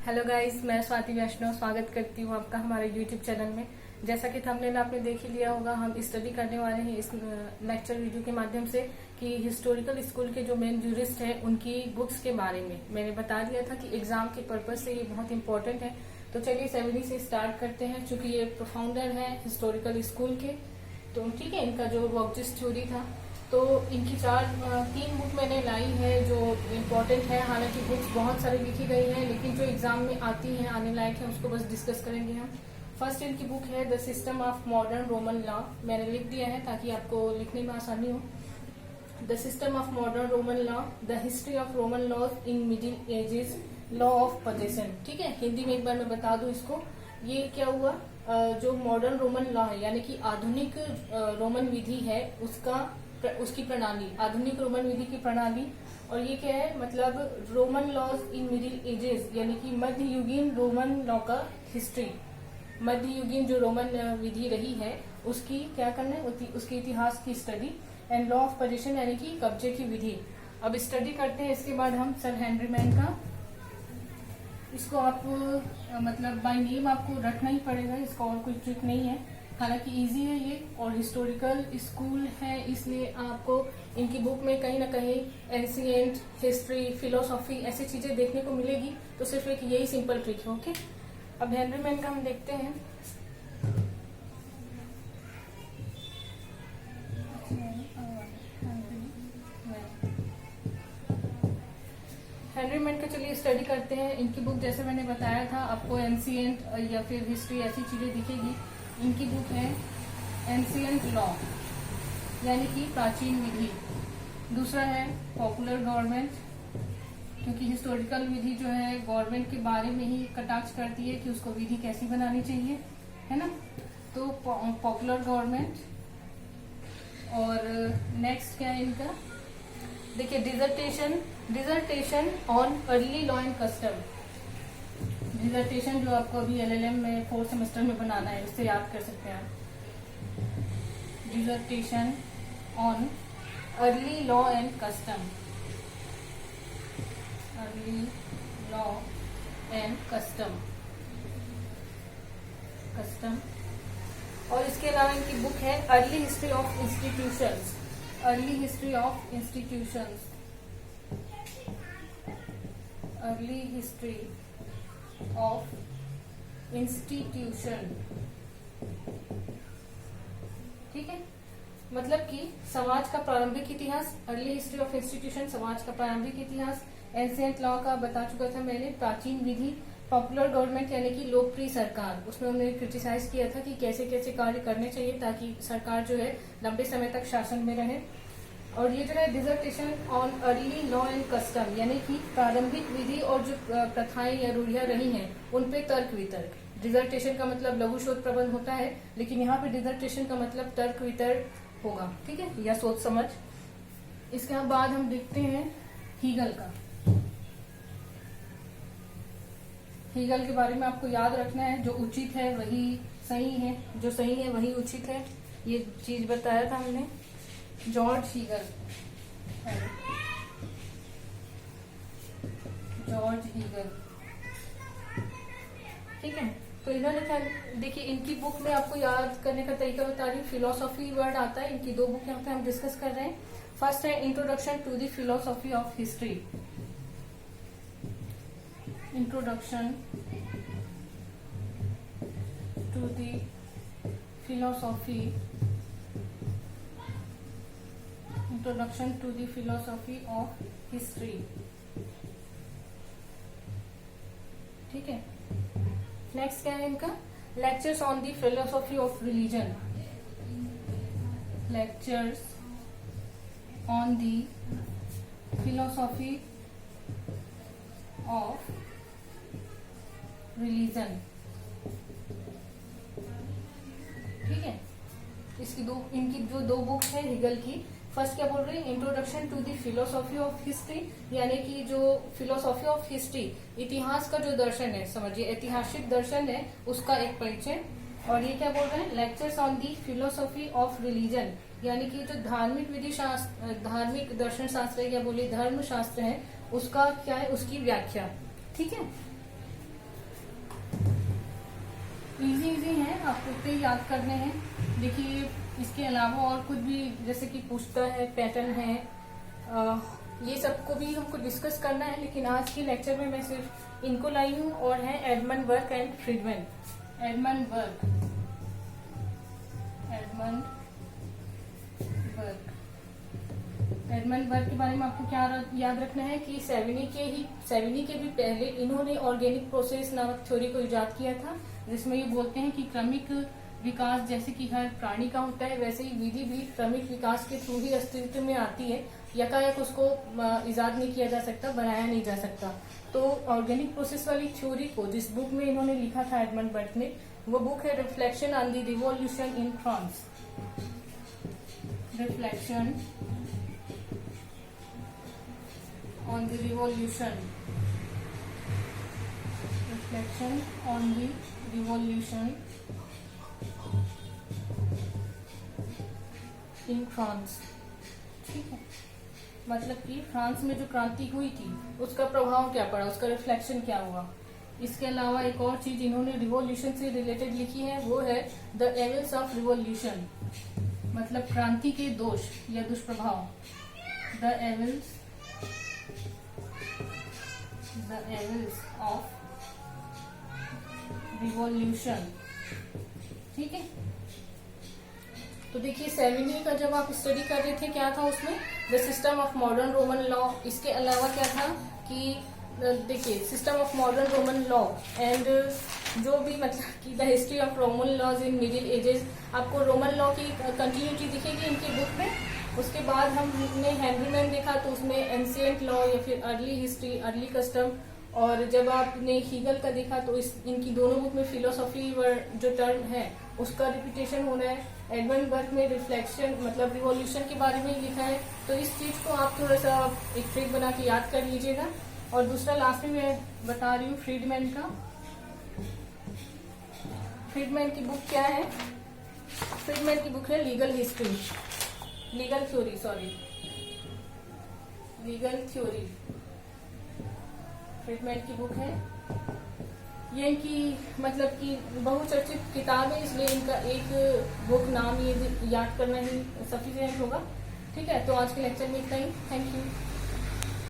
Hello guys, मैं स्वाति वैष्णव स्वागत करती हूँ आपका हमारे यूट्यूब चैनल में। जैसा कि थंबनेल आपने देख ही लिया होगा, हम स्टडी करने वाले हैं इस लेक्चर वीडियो के माध्यम से कि हिस्टोरिकल स्कूल के जो मेन जूरिस्ट हैं उनकी बुक्स के बारे में। मैंने बता दिया था कि एग्जाम के पर्पज से ये बहुत इंपॉर्टेंट है। तो चलिए 70 से स्टार्ट करते हैं। चूंकि ये प्रोफाउंडर है हिस्टोरिकल स्कूल के, तो ठीक है, इनका जो वॉकजिस थ्योरी था, तो इनकी तीन बुक मैंने लाई है जो इम्पोर्टेंट है। हालांकि बुक्स बहुत सारी लिखी गई हैं, लेकिन जो एग्जाम में आती हैं, आने लायक है, उसको बस डिस्कस करेंगे हम। फर्स्ट इनकी बुक है the system of modern Roman law. मैंने लिख दिया है ताकि आपको लिखने में आसानी हो। The system of modern Roman law, the history of Roman laws in middle ages, law of possession. ठीक है, हिंदी में एक बार मैं बता दूं इसको। ये क्या हुआ, जो मॉडर्न रोमन लॉ है यानी कि आधुनिक रोमन विधि है उसकी प्रणाली, आधुनिक रोमन विधि की प्रणाली। और ये क्या है, मतलब Roman laws in middle edges यानी कि मध्ययुगीन रोमन लॉ का हिस्ट्री, मध्ययुगीन जो रोमन विधि रही है उसकी क्या करना है, उसके इतिहास की study. And law of possession यानी कि कब्जे की विधि। अब स्टडी करते हैं। इसके बाद हम सर हेनरी मैन का, इसको आप मतलब बाय नेम आपको रखना ही पड़ेगा, इसका और कोई ट्रिक नहीं है। हालांकि इजी है ये और हिस्टोरिकल स्कूल है, इसलिए आपको इनकी बुक में कहीं ना कहीं एंशिएंट हिस्ट्री, फिलोसॉफी ऐसी चीजें देखने को मिलेगी। तो सिर्फ एक यही सिंपल ट्रिक है। ओके, अब हेनरी मैन का हम देखते हैं। हेनरी मैन का चलिए स्टडी करते हैं। इनकी बुक जैसे मैंने बताया था आपको, एंशिएंट या फिर हिस्ट्री ऐसी चीजें दिखेगी। इनकी बुक है एंशिएंट लॉ यानी कि प्राचीन विधि। दूसरा है पॉपुलर गवर्नमेंट, क्योंकि हिस्टोरिकल विधि जो है गवर्नमेंट के बारे में ही कटाक्ष करती है कि उसको विधि कैसी बनानी चाहिए, है ना। तो पॉपुलर गवर्नमेंट। और नेक्स्ट क्या है इनका, देखिए dissertation on early law and custom. Dissertation जो आपको अभी LLM में 4th सेमेस्टर में बनाना है, उससे याद कर सकते हैं आप। Dissertation on early law and custom, early law and custom. और इसके अलावा इनकी बुक है early history of institutions, early history of institutions, early history of institution. ठीक है, मतलब कि समाज का प्रारंभिक इतिहास, अर्ली हिस्ट्री ऑफ इंस्टीट्यूशन समाज का प्रारंभिक इतिहास। एंशिएंट लॉ का बता चुका था मैंने, प्राचीन विधि। पॉपुलर गवर्नमेंट यानी कि लोकप्रिय सरकार, उसमें उन्होंने क्रिटिसाइज किया था कि कैसे कैसे कार्य करने चाहिए ताकि सरकार जो है लंबे समय तक शासन में रहे। और ये जो है dissertation on early law and custom यानी कि प्रारंभिक विधि और जो प्रथाएं या रूढ़ियां रही हैं उन पे तर्क वितर्क। डिजर्टेशन का मतलब लघु शोध प्रबंध होता है, लेकिन यहाँ पे डिजर्टेशन का मतलब तर्क वितर्क होगा, ठीक है, या सोच समझ। इसके बाद हम देखते हैं हीगल का। हीगल के बारे में आपको याद रखना है, जो उचित है वही सही है, जो सही है वही उचित है, ये चीज बताया था हमने। जॉर्ज हीगल, ठीक है। तो इन्होंने क्या, देखिए इनकी बुक में आपको याद करने का तरीका बता रही हूँ। फिलोसॉफी वर्ड आता है, इनकी 2 बुक यहाँ पे हम डिस्कस कर रहे हैं। फर्स्ट है introduction to the philosophy of history, introduction to the philosophy, introduction to the philosophy of history. ठीक है, नेक्स्ट क्या है इनका, lectures on the philosophy of religion, lectures on the philosophy of religion. ठीक है, इनकी जो 2 बुक है हीगल की। फर्स्ट क्या बोल रही है, introduction to the philosophy of history यानी कि जो फिलोसॉफी ऑफ हिस्ट्री, इतिहास का जो दर्शन है, समझिए ऐतिहासिक दर्शन है, उसका एक परिचय। और ये क्या बोल रहे हैं, lectures on the philosophy of religion यानी कि जो धार्मिक विधि शास्त्र, धार्मिक दर्शन शास्त्र या बोलिए धर्म शास्त्र है, उसका क्या है, उसकी व्याख्या। ठीक है, इजी इजी हैं, आपको उतने ही याद करने हैं। देखिए इसके अलावा और कुछ भी जैसे कि पूछता है, पैटर्न है, ये सबको भी हमको डिस्कस करना है, लेकिन आज के लेक्चर में मैं सिर्फ इनको लाई हूँ। और है Edmund Burke and Friedman. Edmund Burke के बारे में आपको क्या याद रखना है कि सेविनी के भी पहले इन्होंने ऑर्गेनिक प्रोसेस नामक थ्योरी को इजाद किया था, जिसमें ये बोलते हैं कि क्रमिक विकास जैसे कि हर प्राणी का होता है, वैसे ही विधि भी क्रमिक विकास के थ्रू ही अस्तित्व में आती है। यकायक उसको इजाद नहीं किया जा सकता, बनाया नहीं जा सकता। तो ऑर्गेनिक प्रोसेस वाली थ्योरी को जिस बुक में इन्होंने लिखा था एडमंड बर्क ने, वो बुक है reflection on the revolution in France. Reflection on the revolution in France। ठीक है, मतलब कि फ्रांस में जो क्रांति हुई थी उसका प्रभाव क्या पड़ा, उसका रिफ्लेक्शन क्या हुआ। इसके अलावा एक और चीज इन्होंने रिवॉल्यूशन से रिलेटेड लिखी है, वो है द एविल्स ऑफ रिवॉल्यूशन, मतलब क्रांति के दोष या दुष्प्रभाव। The evils of revolution. ठीक है, तो देखिए सेविनी का जब आप स्टडी कर रहे थे क्या था उसमें, the system of modern Roman law. इसके अलावा क्या था कि देखिए system of modern Roman law and जो भी मतलब कि the history of Roman laws in middle ages. आपको रोमन लॉ की कंटिन्यूटी दिखेगी इनकी बुक में। उसके बाद हमने हेनरीमैन देखा तो उसमें एंशिएंट लॉ या फिर अर्ली हिस्ट्री, अर्ली कस्टम। और जब आपने हीगल का देखा तो इनकी दोनों बुक में फिलोसॉफी जो टर्म है उसका रिपीटेशन होना है। एडमंड बर्क में रिफ्लेक्शन मतलब रिवॉल्यूशन के बारे में लिखा है, तो इस चीज को आप थोड़ा सा एक ट्रिक बना के याद कर लीजिएगा। और दूसरा लास्ट में मैं बता रही हूँ फ्रीडमैन का। फ्रीडमैन की बुक क्या है, फ्रीडमैन की बुक है लीगल थ्योरी। फ्रीडमैन की बुक है ये, इनकी मतलब कि बहुचर्चित किताब है, इसलिए इनका एक बुक नाम ये याद करना ही सफिशिएंट होगा। ठीक है, तो आज के लेक्चर में इतना ही। Thank you.